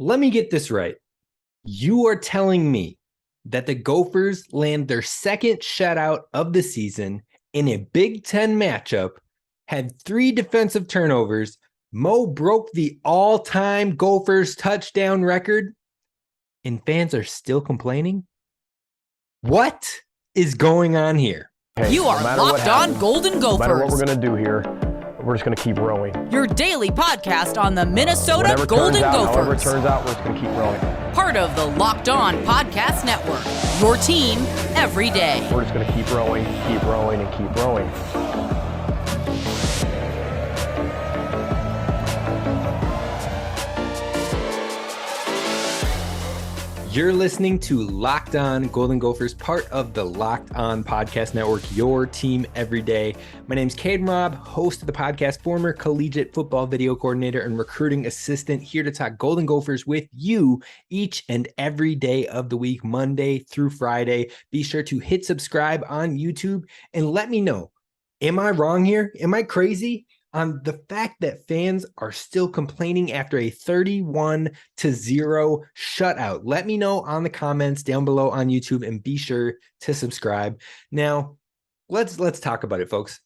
Let me get this right. You are telling me that the Gophers land their second shutout of the season in a Big Ten matchup, had 3 defensive turnovers. Mo broke the all-time Gophers touchdown record, and fans are still complaining? What is going on here? Hey, You are Locked On Golden Gophers. No matter what we're going to do here, we're just going to keep rowing. Your daily podcast on the Minnesota Golden Gophers. However it turns out, we're just going to keep rowing. Part of the Locked On Podcast Network. Your team every day. We're just going to keep rowing, and keep rowing. You're listening to Locked On Golden Gophers, part of the Locked On Podcast Network, your team every day. My name's Kane Rob, host of the podcast, former collegiate football video coordinator and recruiting assistant, here to talk Golden Gophers with you each and every day of the week, Monday through Friday. Be sure to hit subscribe on YouTube and let me know, am I wrong here? Am I crazy on the fact that fans are still complaining after a 31-0 shutout? Let me know on the comments down below on YouTube, and be sure to subscribe. Now, let's talk about it, folks.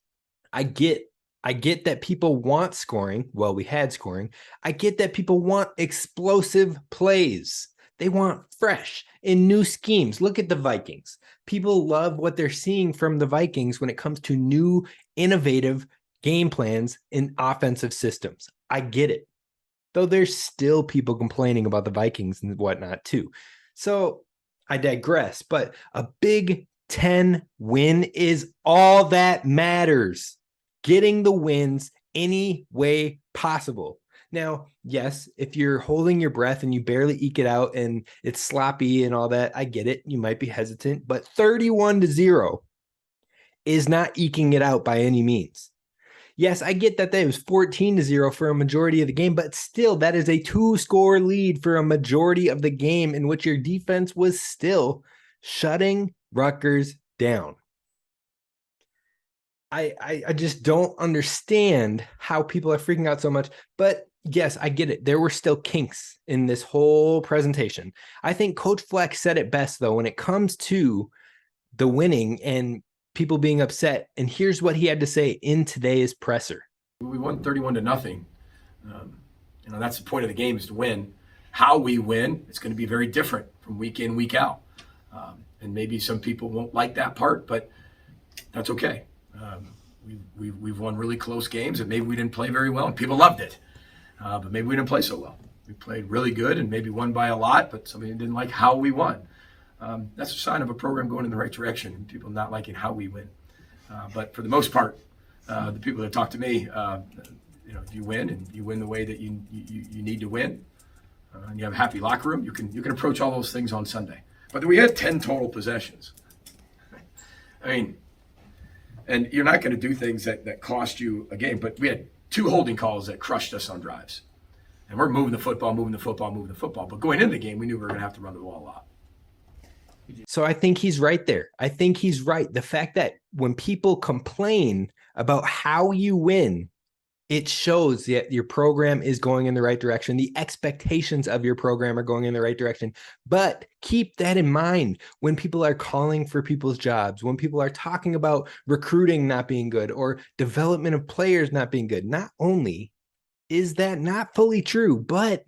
I get that people want scoring. Well, we had scoring. I get that people want explosive plays. They want fresh and new schemes. Look at the Vikings. People love what they're seeing from the Vikings when it comes to new, innovative game plans in offensive systems. I get it. Though there's still people complaining about the Vikings and whatnot too. So I digress, but a Big Ten win is all that matters. Getting the wins any way possible. Now, yes, if you're holding your breath and you barely eke it out and it's sloppy and all that, I get it. You might be hesitant, but 31-0 is not eking it out by any means. Yes, I get that it was 14-0 for a majority of the game, but still, that is a 2-score lead for a majority of the game in which your defense was still shutting Rutgers down. I just don't understand how people are freaking out so much, but yes, I get it. There were still kinks in this whole presentation. I think Coach Fleck said it best, though, when it comes to the winning and people being upset. And here's what he had to say in today's presser. We won 31-0. That's the point of the game, is to win. How we win, it's going to be very different from week in, week out. And maybe some people won't like that part, but that's okay. We've won really close games, and maybe we didn't play very well, and people loved it. But maybe we didn't play so well. We played really good and maybe won by a lot, but somebody didn't like how we won. That's a sign of a program going in the right direction and people not liking how we win. But for the most part, the people that talk to me, if you win and you win the way that you need to win, and you have a happy locker room, you can approach all those things on Sunday. But we had 10 total possessions. I mean, and you're not going to do things that cost you a game, but we had 2 holding calls that crushed us on drives. And we're moving the football. But going into the game, we knew we were going to have to run the ball a lot. So I think he's right there. I think he's right. The fact that when people complain about how you win, it shows that your program is going in the right direction. The expectations of your program are going in the right direction. But keep that in mind when people are calling for people's jobs, when people are talking about recruiting not being good or development of players not being good. Not only is that not fully true, but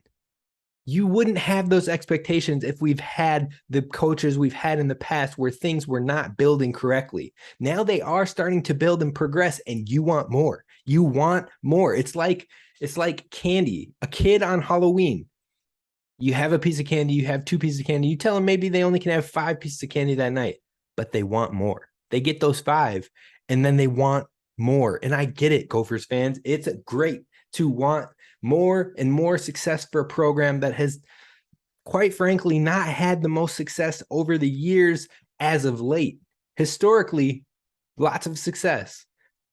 you wouldn't have those expectations if we've had the coaches we've had in the past where things were not building correctly. Now they are starting to build and progress, and you want more. You want more. It's like candy. A kid on Halloween. You have a piece of candy, you have 2 pieces of candy. You tell them maybe they only can have 5 pieces of candy that night, but they want more. They get those 5, and then they want more. And I get it, Gophers fans. It's great to want more and more success for a program that has, quite frankly, not had the most success over the years as of late. Historically, lots of success.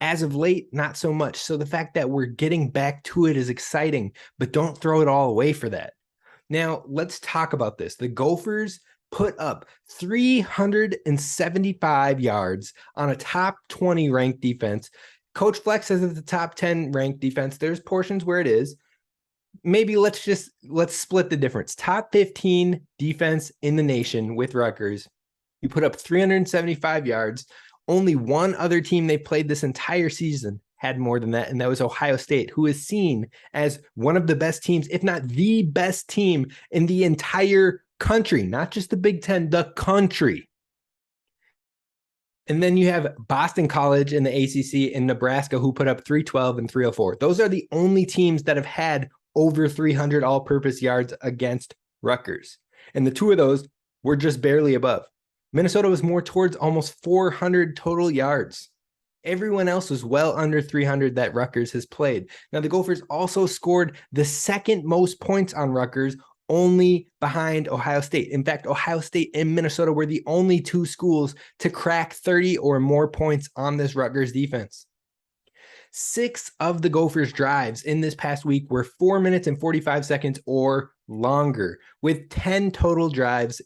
As of late, not so much. So the fact that we're getting back to it is exciting, but don't throw it all away for that. Now, let's talk about this. The Gophers put up 375 yards on a top 20 ranked defense. Coach Fleck says it's the top 10 ranked defense. There's portions where it is. maybe let's split the difference. Top 15 defense in the nation with Rutgers. You put up 375 yards. Only one other team they played this entire season had more than that, and that was Ohio State, who is seen as one of the best teams, if not the best team in the entire country, not just the Big Ten, the country. And then you have Boston College in the ACC and Nebraska, who put up 312 and 304. Those are the only teams that have had over 300 all-purpose yards against Rutgers. And the two of those were just barely above. Minnesota was more towards almost 400 total yards. Everyone else was well under 300 that Rutgers has played. Now, the Gophers also scored the second most points on Rutgers, only behind Ohio State. In fact, Ohio State and Minnesota were the only two schools to crack 30 or more points on this Rutgers defense. 6 of the Gophers' drives in this past week were 4 minutes and 45 seconds or longer, with 10 total drives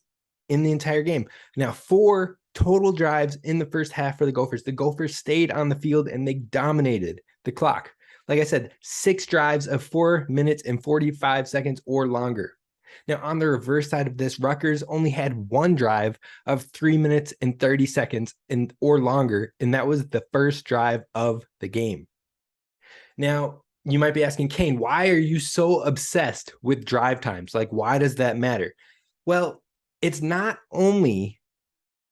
in the entire game. Now, 4 total drives in the first half for the Gophers. The Gophers stayed on the field and they dominated the clock. Like I said, 6 drives of 4 minutes and 45 seconds or longer. Now, on the reverse side of this, Rutgers only had 1 drive of 3 minutes and 30 seconds or longer, and that was the first drive of the game. Now, you might be asking, Kane, why are you so obsessed with drive times? Like, why does that matter? Well, it's not only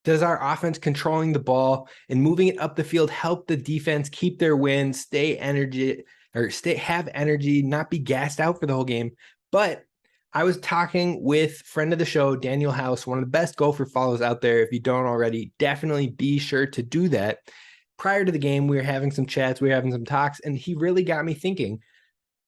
does our offense controlling the ball and moving it up the field help the defense keep their win, have energy, not be gassed out for the whole game, but I was talking with friend of the show, Daniel House, one of the best Gopher follows out there. If you don't already, definitely be sure to do that. Prior to the game, we were having some chats, we were having some talks, and he really got me thinking,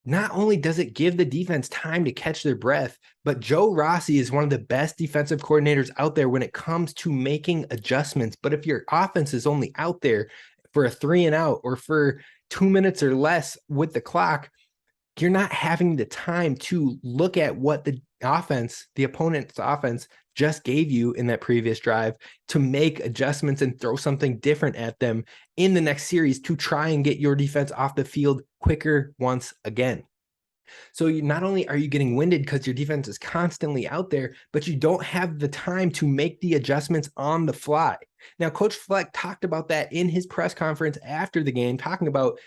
not only does it give the defense time to catch their breath, but Joe Rossi is one of the best defensive coordinators out there when it comes to making adjustments. But if your offense is only out there for a 3 and out or for 2 minutes or less with the clock, you're not having the time to look at what the opponent's offense just gave you in that previous drive to make adjustments and throw something different at them in the next series to try and get your defense off the field quicker once again. So not only are you getting winded because your defense is constantly out there, but you don't have the time to make the adjustments on the fly. Now, Coach Fleck talked about that in his press conference after the game, talking about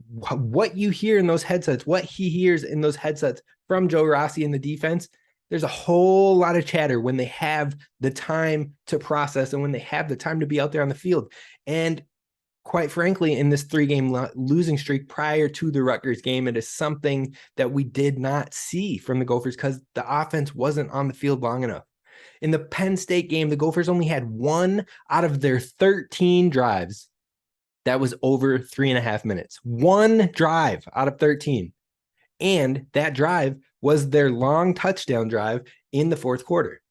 what you hear in those headsets, what he hears in those headsets from Joe Rossi and the defense. There's a whole lot of chatter when they have the time to process and when they have the time to be out there on the field. And quite frankly, in this 3-game losing streak prior to the Rutgers game, it is something that we did not see from the Gophers because the offense wasn't on the field long enough. In the Penn State game, the Gophers only had 1 out of their 13 drives that was over 3.5 minutes. 1 drive out of 13. And that drive was their long touchdown drive in the fourth quarter.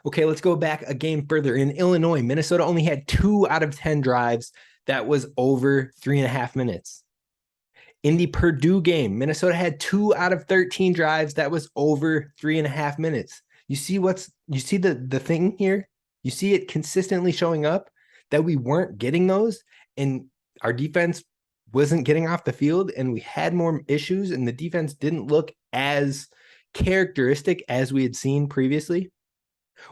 Okay, let's go back a game further. In Illinois, Minnesota only had 2 out of 10 drives that was over 3.5 minutes. In the Purdue game, Minnesota had 2 out of 13 drives that was over 3.5 minutes. You see the thing here? You see it consistently showing up that we weren't getting those, and our defense wasn't getting off the field, and we had more issues, and the defense didn't look as characteristic as we had seen previously.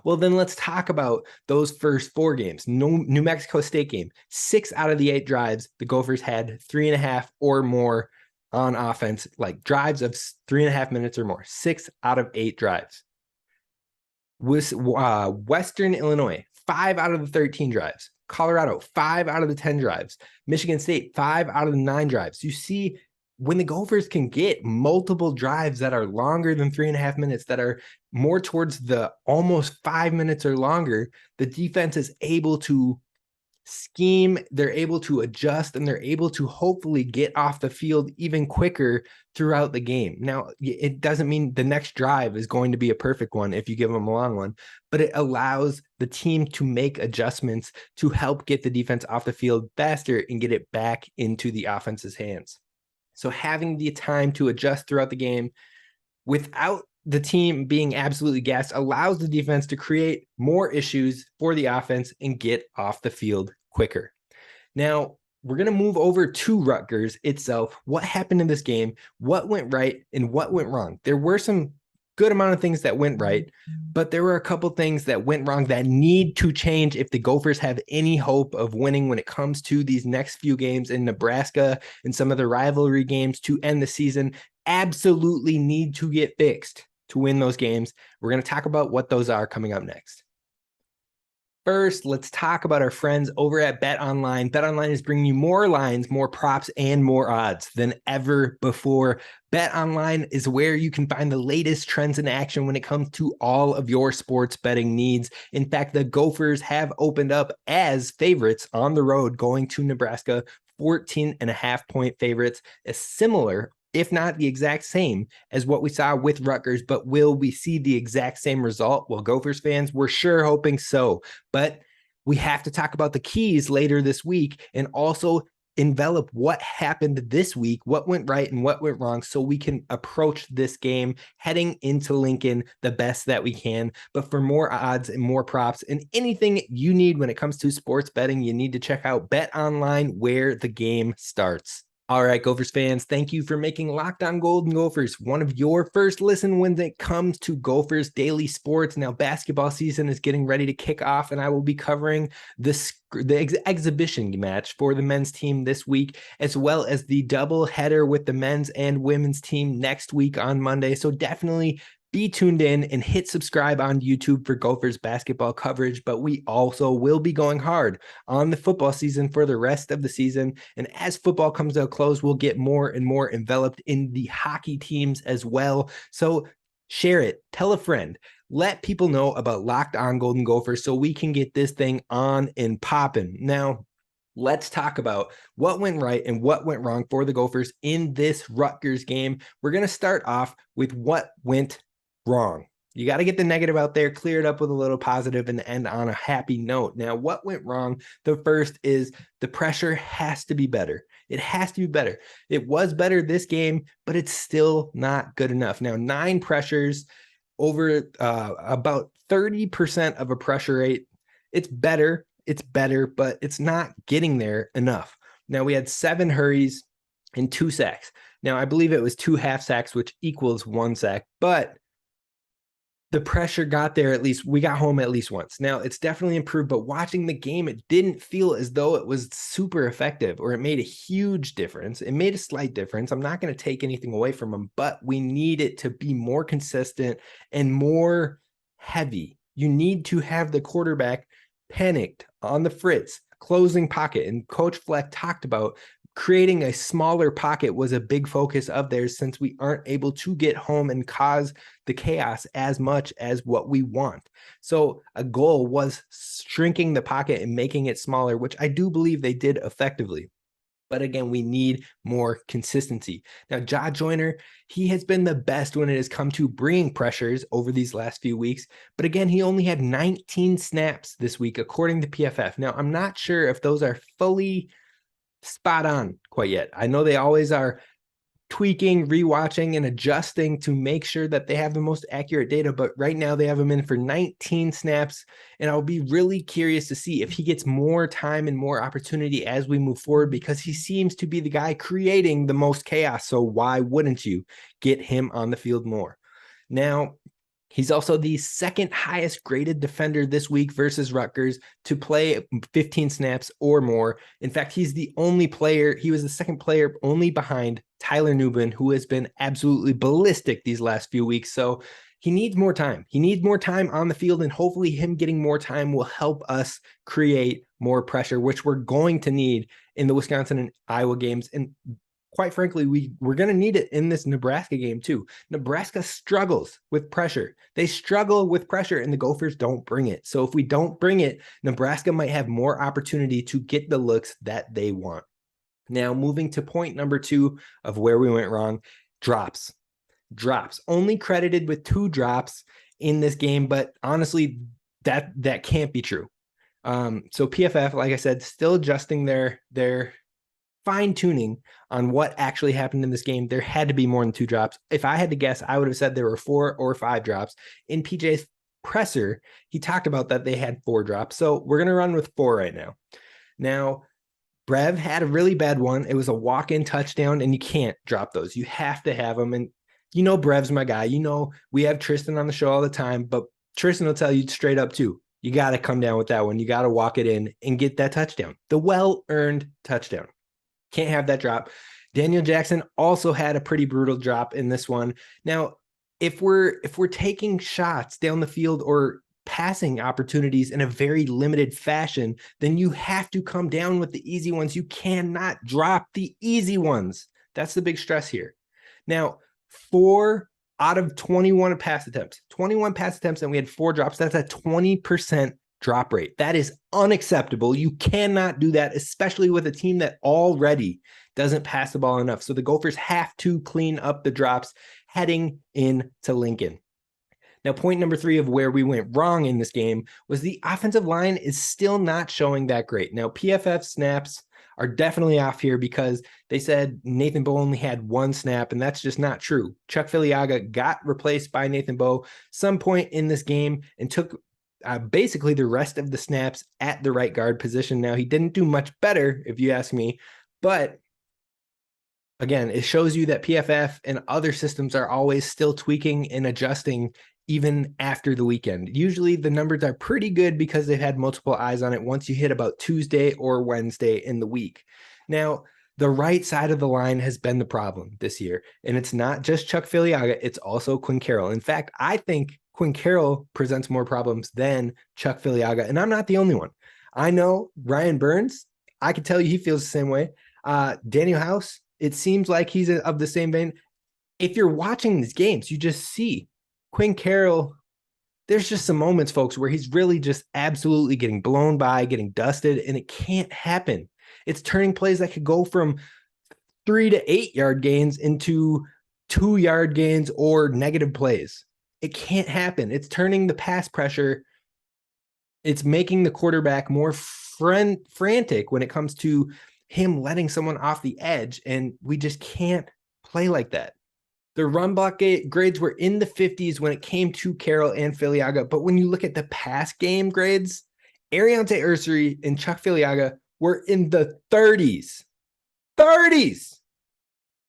Well, then let's talk about those first 4 games. New Mexico State game, 6 out of the 8 drives, the Gophers had 3.5 or more on offense, like drives of 3.5 minutes or more. 6 out of 8 drives. Western Illinois, 5 out of the 13 drives. Colorado, 5 out of the 10 drives. Michigan State, 5 out of the 9 drives. You see, when the Gophers can get multiple drives that are longer than 3.5 minutes, that are more towards the almost 5 minutes or longer, the defense is able to scheme, they're able to adjust, and they're able to hopefully get off the field even quicker throughout the game. Now, it doesn't mean the next drive is going to be a perfect one if you give them a long one, but it allows the team to make adjustments to help get the defense off the field faster and get it back into the offense's hands. So having the time to adjust throughout the game without the team being absolutely gassed allows the defense to create more issues for the offense and get off the field quicker. Now, we're going to move over to Rutgers itself. What happened in this game? What went right and what went wrong? There were some good amount of things that went right, but there were a couple things that went wrong that need to change if the Gophers have any hope of winning when it comes to these next few games in Nebraska and some of the rivalry games to end the season. Absolutely need to get fixed to win those games. We're going to talk about what those are coming up next. First, let's talk about our friends over at BetOnline. BetOnline is bringing you more lines, more props, and more odds than ever before. BetOnline is where you can find the latest trends in action when it comes to all of your sports betting needs. In fact, the Gophers have opened up as favorites on the road going to Nebraska, 14.5-point favorites, a similar, if not the exact same as what we saw with Rutgers, but will we see the exact same result? Well, Gophers fans, we're sure hoping so, but we have to talk about the keys later this week and also envelop what happened this week, what went right and what went wrong, so we can approach this game heading into Lincoln the best that we can. But for more odds and more props and anything you need when it comes to sports betting, you need to check out BetOnline, where the game starts. All right, Gophers fans, thank you for making Locked On Golden Gophers one of your first listen when it comes to Gophers daily sports. Now, basketball season is getting ready to kick off, and I will be covering the exhibition match for the men's team this week, as well as the double header with the men's and women's team next week on Monday. So definitely be tuned in and hit subscribe on YouTube for Gophers basketball coverage, but we also will be going hard on the football season for the rest of the season. And as football comes to a close, we'll get more and more enveloped in the hockey teams as well. So share it, tell a friend, let people know about Locked On Golden Gophers so we can get this thing on and popping. Now, let's talk about what went right and what went wrong for the Gophers in this Rutgers game. We're going to start off with what went wrong. You got to get the negative out there, clear it up with a little positive, and end on a happy note. Now, what went wrong? The first is the pressure has to be better. It has to be better. It was better this game, but it's still not good enough. Now, 9 pressures over about 30% of a pressure rate. It's better, but it's not getting there enough. Now, we had 7 hurries and 2 sacks. Now, I believe it was 2 half sacks, which equals 1 sack, but the pressure got there at least. We got home at least once. Now, it's definitely improved, but watching the game, it didn't feel as though it was super effective or it made a huge difference. It made a slight difference. I'm not going to take anything away from them, but we need it to be more consistent and more heavy. You need to have the quarterback panicked on the fritz, closing pocket. And Coach Fleck talked about creating a smaller pocket was a big focus of theirs, since we aren't able to get home and cause the chaos as much as what we want. So a goal was shrinking the pocket and making it smaller, which I do believe they did effectively. But again, we need more consistency. Now, Ja Joyner, he has been the best when it has come to bringing pressures over these last few weeks. But again, he only had 19 snaps this week, according to PFF. Now, I'm not sure if those are fully spot on quite yet. I know they always are tweaking, rewatching, and adjusting to make sure that they have the most accurate data, but right now they have him in for 19 snaps, and I'll be really curious to see if he gets more time and more opportunity as we move forward, because he seems to be the guy creating the most chaos, so why wouldn't you get him on the field more? Now, he's also the second highest graded defender this week versus Rutgers to play 15 snaps or more. In fact, he's the only player, he was the second player only behind Tyler Nubin, who has been absolutely ballistic these last few weeks. So he needs more time. He needs more time on the field, and hopefully him getting more time will help us create more pressure, which we're going to need in the Wisconsin and Iowa games. And quite frankly, we're going to need it in this Nebraska game too. Nebraska struggles with pressure. They struggle with pressure, and the Gophers don't bring it. So if we don't bring it, Nebraska might have more opportunity to get the looks that they want. Now, moving to point number 2 of where we went wrong, drops. Only credited with 2 drops in this game, but honestly, that can't be true. So PFF, like I said, still adjusting their fine-tuning on what actually happened in this game. There had to be more than 2 drops. If I had to guess, I would have said there were 4 or 5 drops. In PJ's presser, he talked about that they had 4 drops. So we're going to run with 4 right now. Now, Brev had a really bad one. It was a walk-in touchdown, and you can't drop those. You have to have them. And Brev's my guy. We have Tristan on the show all the time, but Tristan will tell you straight up too. You got to come down with that one. You got to walk it in and get that touchdown. The well-earned touchdown. Can't have that drop. Daniel Jackson also had a pretty brutal drop in this one. Now, if we're taking shots down the field or passing opportunities in a very limited fashion, then you have to come down with the easy ones. You cannot drop the easy ones. That's the big stress here. Now, 4 out of 21 pass attempts, and we had 4 drops. That's a 20% drop rate. That is unacceptable. You cannot do that, especially with a team that already doesn't pass the ball enough. So the Gophers have to clean up the drops heading into Lincoln. Now, point number 3 of where we went wrong in this game was the offensive line is still not showing that great. Now, PFF snaps are definitely off here because they said Nathan Bowe only had 1 snap, and that's just not true. Chuck Filiaga got replaced by Nathan Bowe some point in this game and took basically the rest of the snaps at the right guard position. Now, he didn't do much better, if you ask me, but again, it shows you that PFF and other systems are always still tweaking and adjusting even after the weekend. Usually the numbers are pretty good because they've had multiple eyes on it once you hit about Tuesday or Wednesday in the week. Now, the right side of the line has been the problem this year, and it's not just Chuck Filiaga, it's also Quinn Carroll. In fact, I think Quinn Carroll presents more problems than Chuck Filiaga, and I'm not the only one. I know Ryan Burns, I can tell you he feels the same way. Daniel House, it seems like he's of the same vein. If you're watching these games, you just see Quinn Carroll, there's just some moments, folks, where he's really just absolutely getting blown by, getting dusted, and it can't happen. It's turning plays that could go from 3 to 8 yard gains into 2 yard gains or negative plays. It can't happen. It's turning the pass pressure. It's making the quarterback more frantic when it comes to him letting someone off the edge, and we just can't play like that. The run block grades were in the 50s when it came to Carroll and Filiaga, but when you look at the pass game grades, Ariante Ursary and Chuck Filiaga were in the 30s. 30s!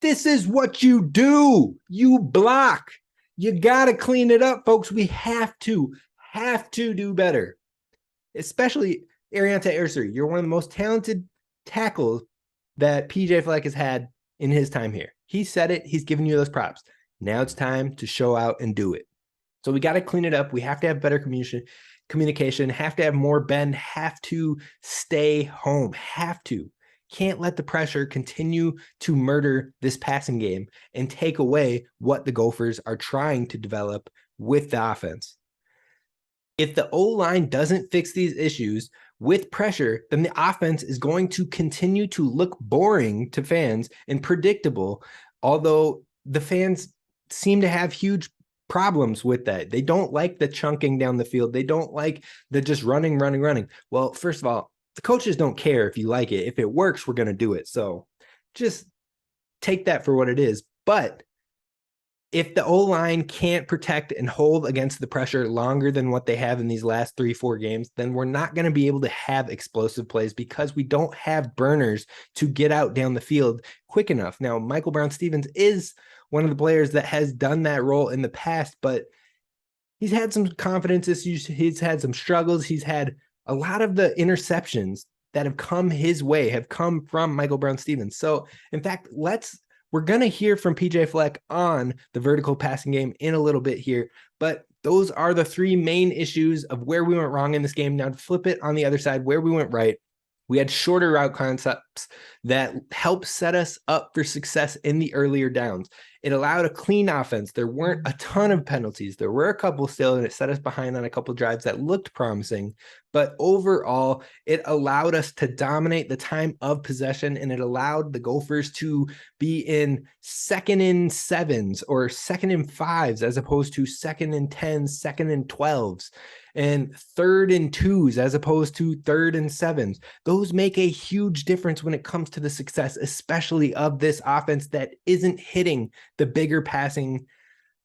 This is what you do. You block. You got to clean it up, folks. We have to do better. Especially Ariante Ursary. You're one of the most talented tackles that PJ Fleck has had in his time here. He said it. He's giving you those props. Now it's time to show out and do it. So we got to clean it up. We have to have better communication, have to have more bend, have to stay home, can't let the pressure continue to murder this passing game and take away what the Gophers are trying to develop with the offense. If the O-line doesn't fix these issues with pressure, then the offense is going to continue to look boring to fans and predictable, although the fans seem to have huge problems with that. They don't like the chunking down the field. They don't like the just running. Well, first of all, the coaches don't care if you like it. If it works, we're going to do it. So just take that for what it is. But if the O-line can't protect and hold against the pressure longer than what they have in these last 3-4 games, then we're not going to be able to have explosive plays because we don't have burners to get out down the field quick enough. Now, Michael Brown-Stevens is one of the players that has done that role in the past, but he's had some confidence issues. He's had some struggles. He's had a lot of the interceptions that have come his way have come from Michael Brown-Stevens. So, in fact, we're going to hear from PJ Fleck on the vertical passing game in a little bit here, but those are the 3 main issues of where we went wrong in this game. Now, to flip it on the other side, where we went right, we had shorter route concepts that helped set us up for success in the earlier downs. It allowed a clean offense. There weren't a ton of penalties. There were a couple still, and it set us behind on a couple drives that looked promising. But overall, it allowed us to dominate the time of possession, and it allowed the Gophers to be in 2nd and 7s or 2nd and 5s as opposed to 2nd and 10s, 2nd and 12s, and 3rd and 2s as opposed to 3rd and 7s. Those make a huge difference when it comes to the success, especially of this offense that isn't hitting the bigger passing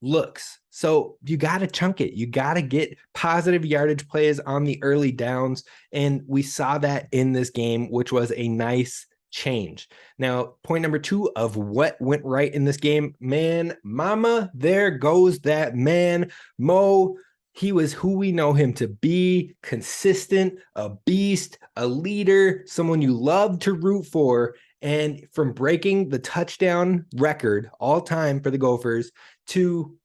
looks. So you got to chunk it. You got to get positive yardage plays on the early downs. And we saw that in this game, which was a nice change. Now, point number 2 of what went right in this game, man, mama, there goes that man, Mo. He was who we know him to be: consistent, a beast, a leader, someone you love to root for. And from breaking the touchdown record all time for the Gophers to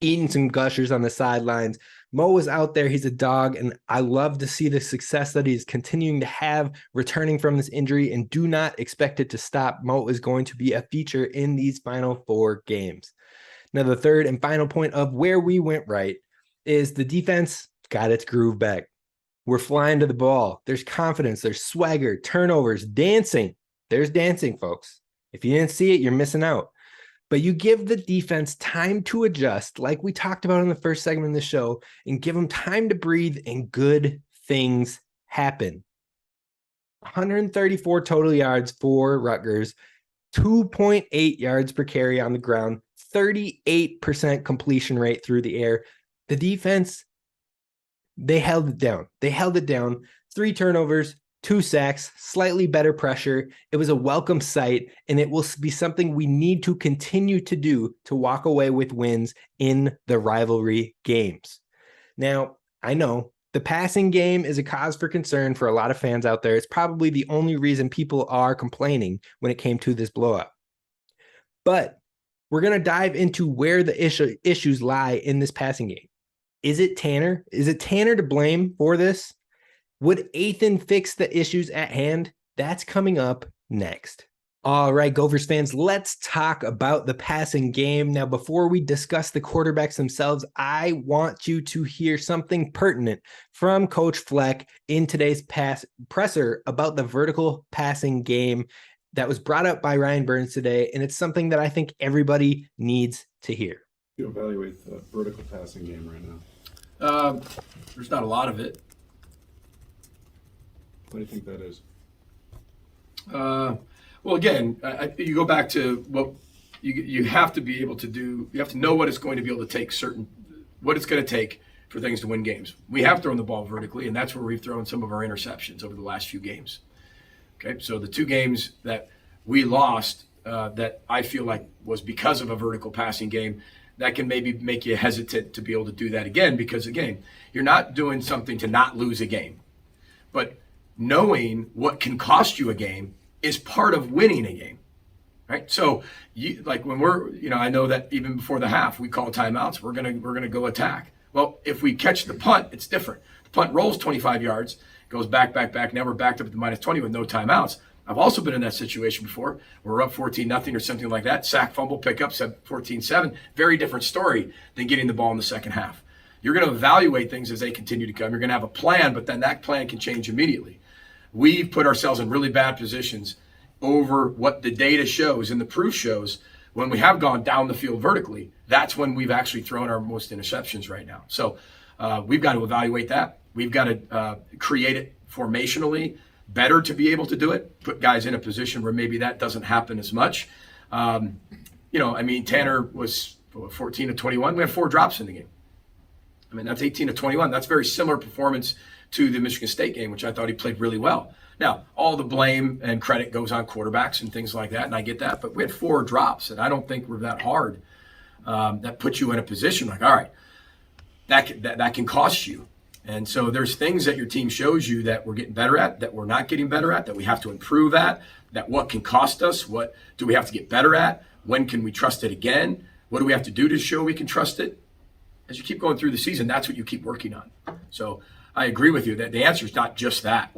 eating some gushers on the sidelines, Mo was out there. He's a dog, and I love to see the success that he's continuing to have returning from this injury, and do not expect it to stop. Mo is going to be a feature in these final 4 games. Now, the third and final point of where we went right is the defense got its groove back. We're flying to the ball. There's confidence. There's swagger, turnovers, dancing. There's dancing, folks. If you didn't see it, you're missing out. But you give the defense time to adjust, like we talked about in the first segment of the show, and give them time to breathe, and good things happen. 134 total yards for Rutgers, 2.8 yards per carry on the ground, 38% completion rate through the air. The defense, they held it down. 3 turnovers, 2 sacks, slightly better pressure. It was a welcome sight, and it will be something we need to continue to do to walk away with wins in the rivalry games. Now, I know the passing game is a cause for concern for a lot of fans out there. It's probably the only reason people are complaining when it came to this blowout. But we're going to dive into where the issues lie in this passing game. Is it Tanner? Is it Tanner to blame for this? Would Ethan fix the issues at hand? That's coming up next. All right, Gophers fans, let's talk about the passing game. Now, before we discuss the quarterbacks themselves, I want you to hear something pertinent from Coach Fleck in today's presser about the vertical passing game that was brought up by Ryan Burns today, and it's something that I think everybody needs to hear. You evaluate the vertical passing game right now? There's not a lot of it. What do you think that is? Well, again, you go back to what you have to be able to do. You have to know what it's going to be able to take what it's going to take for things to win games. We have thrown the ball vertically, and that's where we've thrown some of our interceptions over the last few games. Okay, so the 2 games that we lost that I feel like was because of a vertical passing game, that can maybe make you hesitant to be able to do that again, because, again, you're not doing something to not lose a game. But knowing what can cost you a game is part of winning a game, right? So, like when I know that even before the half, we call timeouts. We're gonna go attack. Well, if we catch the punt, it's different. The punt rolls 25 yards, goes back. Now we're backed up at the -20 with no timeouts. I've also been in that situation before. We're up 14-0 or something like that. Sack, fumble, pickup, 14-7. Very different story than getting the ball in the second half. You're going to evaluate things as they continue to come. You're going to have a plan, but then that plan can change immediately. We've put ourselves in really bad positions over what the data shows and the proof shows. When we have gone down the field vertically, that's when we've actually thrown our most interceptions right now. So we've got to evaluate that. We've got to create it formationally better to be able to do it, put guys in a position where maybe that doesn't happen as much. Tanner was 14 of 21. We had 4 drops in the game. That's 18 of 21. That's very similar performance to the Michigan State game, which I thought he played really well. Now, all the blame and credit goes on quarterbacks and things like that, and I get that, but we had 4 drops, and I don't think we're that hard. That puts you in a position like, all right, that can cost you. And so there's things that your team shows you that we're getting better at, that we're not getting better at, that we have to improve at, that what can cost us, what do we have to get better at, when can we trust it again, what do we have to do to show we can trust it? As you keep going through the season, that's what you keep working on. So I agree with you that the answer is not just that.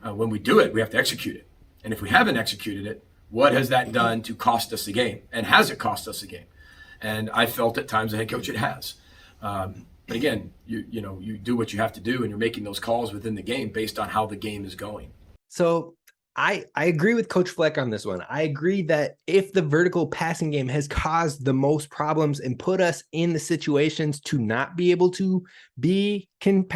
When we do it, we have to execute it. And if we haven't executed it, what has that done to cost us the game? And has it cost us the game? And I felt at times, the head coach, it has. But again, you do what you have to do, and you're making those calls within the game based on how the game is going. So I agree with Coach Fleck on this one. I agree that if the vertical passing game has caused the most problems and put us in the situations to not be able to be in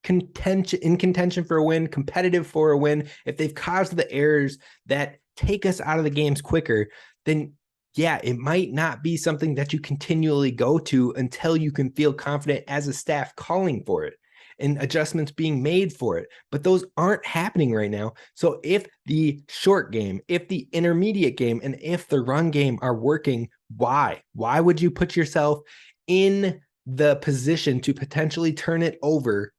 contention for a win, competitive for a win, if they've caused the errors that take us out of the games quicker, then yeah, it might not be something that you continually go to until you can feel confident as a staff calling for it and adjustments being made for it. But those aren't happening right now. So if the short game, if the intermediate game, and if the run game are working, why? Why would you put yourself in the position to potentially turn it over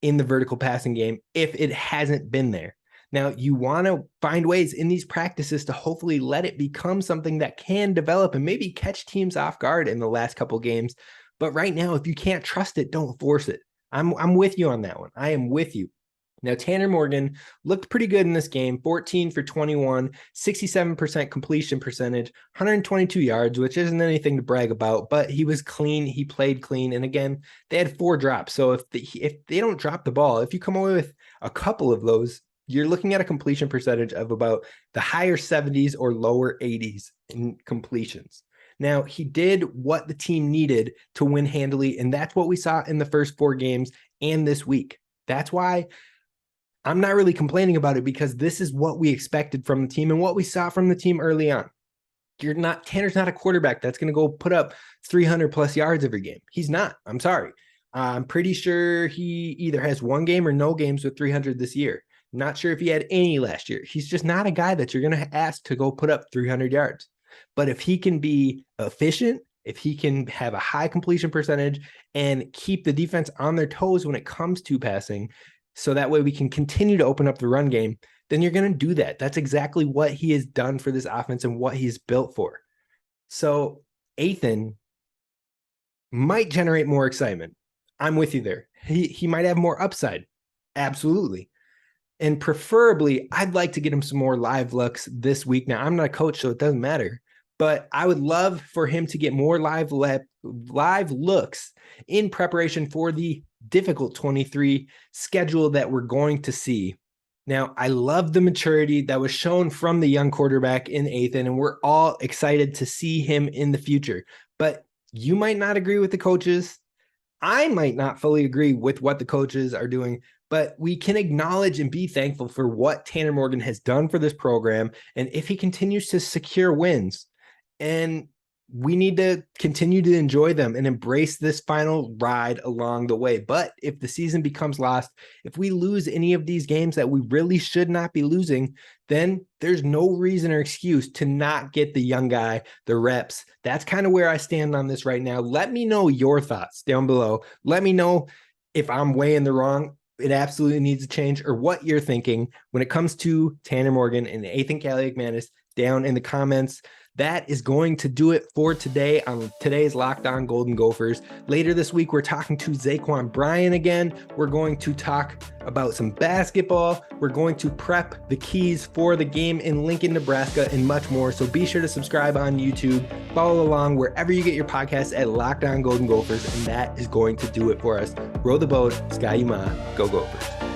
in the vertical passing game if it hasn't been there? Now, you want to find ways in these practices to hopefully let it become something that can develop and maybe catch teams off guard in the last couple games. But right now, if you can't trust it, don't force it. I'm with you on that one. I am with you. Now, Tanner Morgan looked pretty good in this game, 14 for 21, 67% completion percentage, 122 yards, which isn't anything to brag about, but he was clean. He played clean. And again, they had 4 drops. So if they don't drop the ball, if you come away with a couple of those, you're looking at a completion percentage of about the higher 70s or lower 80s in completions. Now, he did what the team needed to win handily, and that's what we saw in the first 4 games and this week. That's why I'm not really complaining about it, because this is what we expected from the team and what we saw from the team early on. Tanner's not a quarterback that's going to go put up 300 plus yards every game. He's not. I'm sorry. I'm pretty sure he either has 1 game or no games with 300 this year. Not sure if he had any last year. He's just not a guy that you're going to ask to go put up 300 yards. But if he can be efficient, if he can have a high completion percentage and keep the defense on their toes when it comes to passing, so that way we can continue to open up the run game, then you're going to do that. That's exactly what he has done for this offense and what he's built for. So Ethan might generate more excitement. I'm with you there. He might have more upside. Absolutely. And preferably, I'd like to get him some more live looks this week. Now, I'm not a coach, so it doesn't matter. But I would love for him to get more live looks in preparation for the difficult 23 schedule that we're going to see. Now, I love the maturity that was shown from the young quarterback in Ethan, and we're all excited to see him in the future. But you might not agree with the coaches. I might not fully agree with what the coaches are doing, but we can acknowledge and be thankful for what Tanner Morgan has done for this program. And if he continues to secure wins, and we need to continue to enjoy them and embrace this final ride along the way. But if the season becomes lost, if we lose any of these games that we really should not be losing, then there's no reason or excuse to not get the young guy the reps. That's kind of where I stand on this right now. Let me know your thoughts down below. Let me know if I'm way in the wrong. It absolutely needs to change, or what you're thinking when it comes to Tanner Morgan and Ethan Kaliakmanis down in the comments. That is going to do it for today on today's Locked On Golden Gophers. Later this week, we're talking to Zaquan Bryan again. We're going to talk about some basketball. We're going to prep the keys for the game in Lincoln, Nebraska, and much more. So be sure to subscribe on YouTube. Follow along wherever you get your podcasts at Locked On Golden Gophers, and that is going to do it for us. Row the boat, Sky Ma, go Gophers.